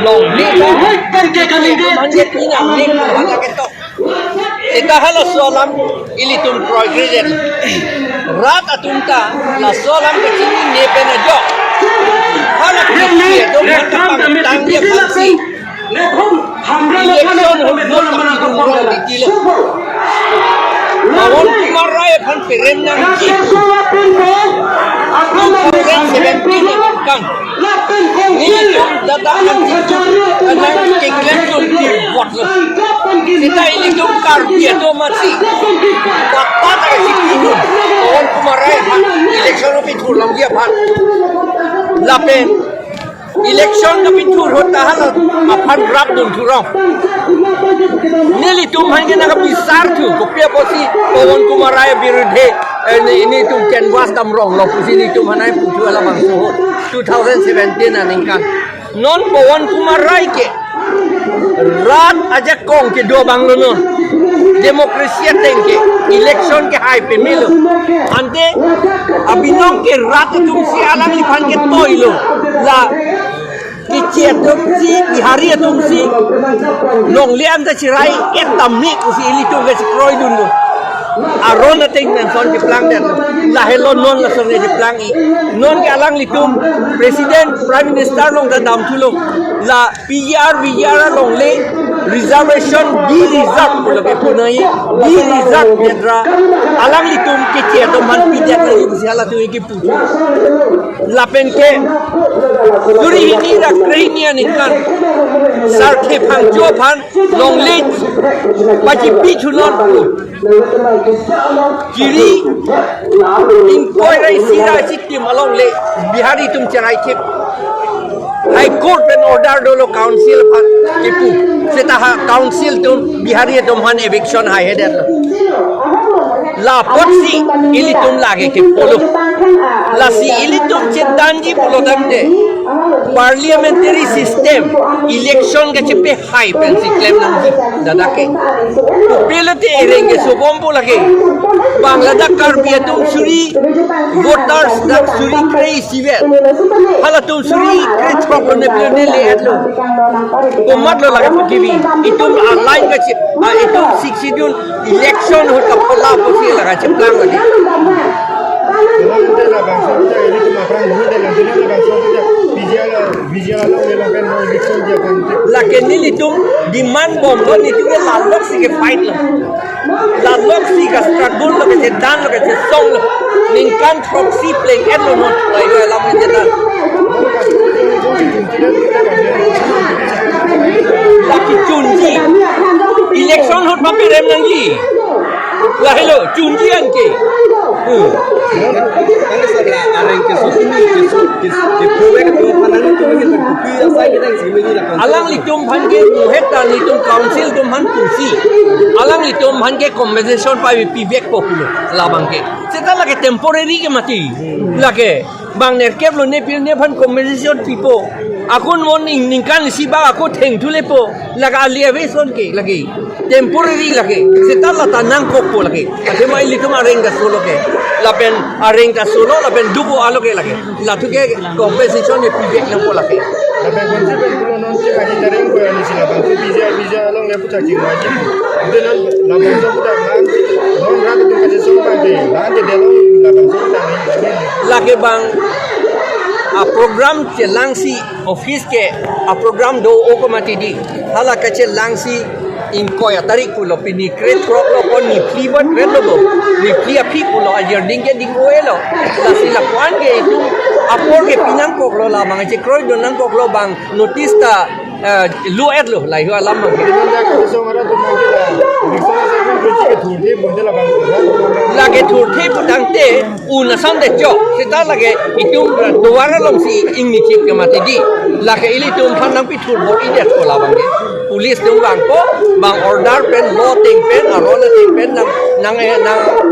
long ni manjet ni na ni hala ketok ita hala solam ilitum progression rat atunta la solam kecil ni penajo hala kecil do mantap tang dia pasti election hol mana dikilo Mawon kumaray pan pirem nang ki. Aku mengatakan sebenarnya kan. Ini datang anang iklan di buat lo. Kita ini tu karbi itu masih. Apa tak sih itu? Mawon kumaray pan election itu turun dia pan. Lapen election itu turun tahan apan rap dun turun. Nili tum hanya nak besar tu, kopiah posi Pawan Kumaraya birudhe ini tum canvas damrong lo posi ini tum hanya puju ala bangso 2017 aningkan non Pawan Kumaraya ke rat aja kong ke dua banglo non demokrasi tengke election ke hai pemilu ante abinong ke rat tum si alang lipan ke toilo la kecil tumsi dihari tumsi long liam ta cirai etamni usi ili tu gas kroi dulu aron na ting nan son ke plang dan la hello non la son ke plang I non ke alang litum presiden prime minister long da dam tulung la PR long le reservation di reserve lo ke punai di reserve nedra alang litum kecil to man pijak la usi ala tu ke putu la pen ke Duri ini dah kerana ni kan, sarke pangjo pan long late, bagi biculon tu, kiri, inquiry sira cikti malong le, bihari tum cerai kip, High Court pen order dulu council pan kipu, setaha council tu bihari tum han eviction high header la potsi ilitum lagi ke polo la si ilitum cetanji polo damde parliamentary system election ke cepe high pensi claim namji dadake pelate erenge sobombo lagi Bangladesh karbia tum suri voters dak suri krei sivet hala tum suri krei problem ne plane le atlo komat lo lagi pakiwi itum online ke itum schedule election ho kapala posi laga ceplang lagi Laki ni litum demand bom lo ni tu ke lalok si ke fight lo lalok si ke struggle lo ke dan lo ke song lo ningkan proxy playing at lo no lai lo lam ke dan laki chunji election hot ma pirem nang ji lah hello chunji an ke Kami sebelah areng ke sini ke proyek tu panang tu kita kupi asal kita sini ni lah. Alang litum bangke muhet dan litum council tu man kursi. Alang litum bangke compensation pai pivek popular lah bangke. Setelah lagi temporary ke mati. Lagi bang nerkep lo ne pilne ban compensation tipo. Aku mon ningkan si ba aku teng tu lepo. Lagi aliavation ke lagi. Temporary lagi. Setelah tanang kopo lagi. Ada mai litum areng ke solo ke. Lapen areng ka solo lapen dubo alo ke lagi latu ke compensation ni pivek nang pola ke lapen konsep pulo non che aji tareng ko ani sila ban visa long le pucha jing aji denan lapen so puta non rat tu ka so ba de lan de long lapen so ta ni lagi bang a program che langsi office ke a program do o ko mati di hala ka che langsi in koya tarik pulo pini kret krok lo pon ni plibat kret lo ni plia pi pulo ajer dingke dingoelo la sila kwan ke itu apor ke pinang kok lo la bang che kroi don nang kok lo bang notice ta lu et lo lai ho lam bang denan da ko so mara to mangi la visa se ko kuchi ke thurde bonde la bang la ke thurde putang te una san de jo sita la ke itum duara long si ingni chip ke mati di la ke ili tum phanang pi thur bo idet ko la bang Polis dong bang ko bang order pen law ting pen arola ting pen nang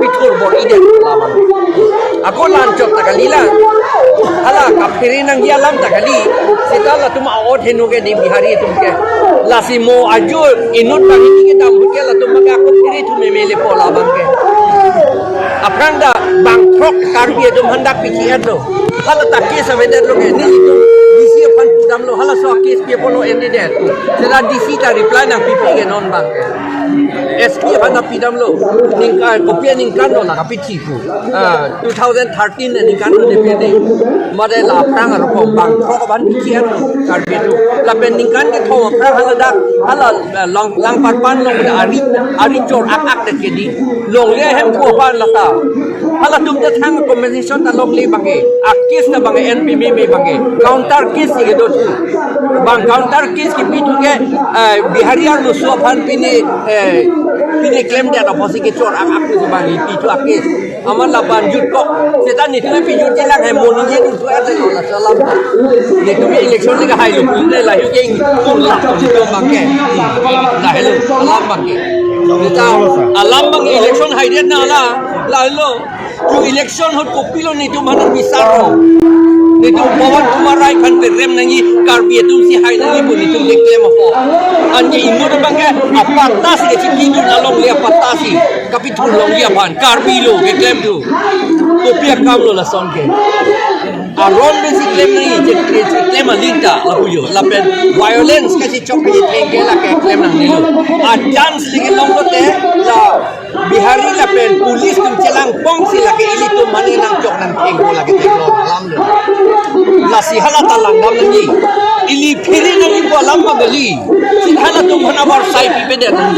pitur bor ide laman ako lancok takalila ala kapiri nang dia lam takali sitala tuma ot henu ke di bihari tumke lasimo ajo inut bang ini kita muke la tuma ka ko piri tu memele pola bang ke apranda bang trok karbi tum hendak pikir do hala takki sabeder lo ke ni itu bisi pan pudam lo hala so case pia polo any that sera DC ta reply nang PP ke non bang SP hana pidam lo ningka kopia ningkan lo la kapiti pu 2013 ningkan lo de pe de made la prang ro ko bang pro ban kian kar be tu la pen ningkan ke tho prang hala dak hala long lang par pan long da ari chor ak de ke di long le hem ko pan la ta hala tum de thang compensation ta long le bange ak case na bange NPB me bange counter case ke do bang counter case ki pitu ke biharian lo so phan pini claim dia da posi ke chor ak tu bang pitu ak case amar la ban jut ko setan ni tu pi jut jelang hai moni ye tu ada la salam ni tu election ni ka hai lu ni la yu ke ku la tu bang ke la hello salam bang ke kita alam bang election hai dia na la lo tu election hot kopi lo ni tu mana bisaro ni tu bawan kumarai kan perem nangi karbi tu si hai nangi pun ni tu declare mo anje inu de bang ke apatas ke ciki tu lalong le apatasi kapi tu long dia ban karbi lo ke claim tu kopi akam lo la son ke aron basic claim nangi je claim alinta la puyo la pen violence ke si chok ke tenge la ke claim nang ni lo a chance li ke long ko te la bihari la pen police tum chelang pong si la ke ili tu mane nang chok nang theng ko la ke te lo lam lo la si hala talang nam ni ili phiri nang ko lam ba gali si hala tu hana war sai pi be de nang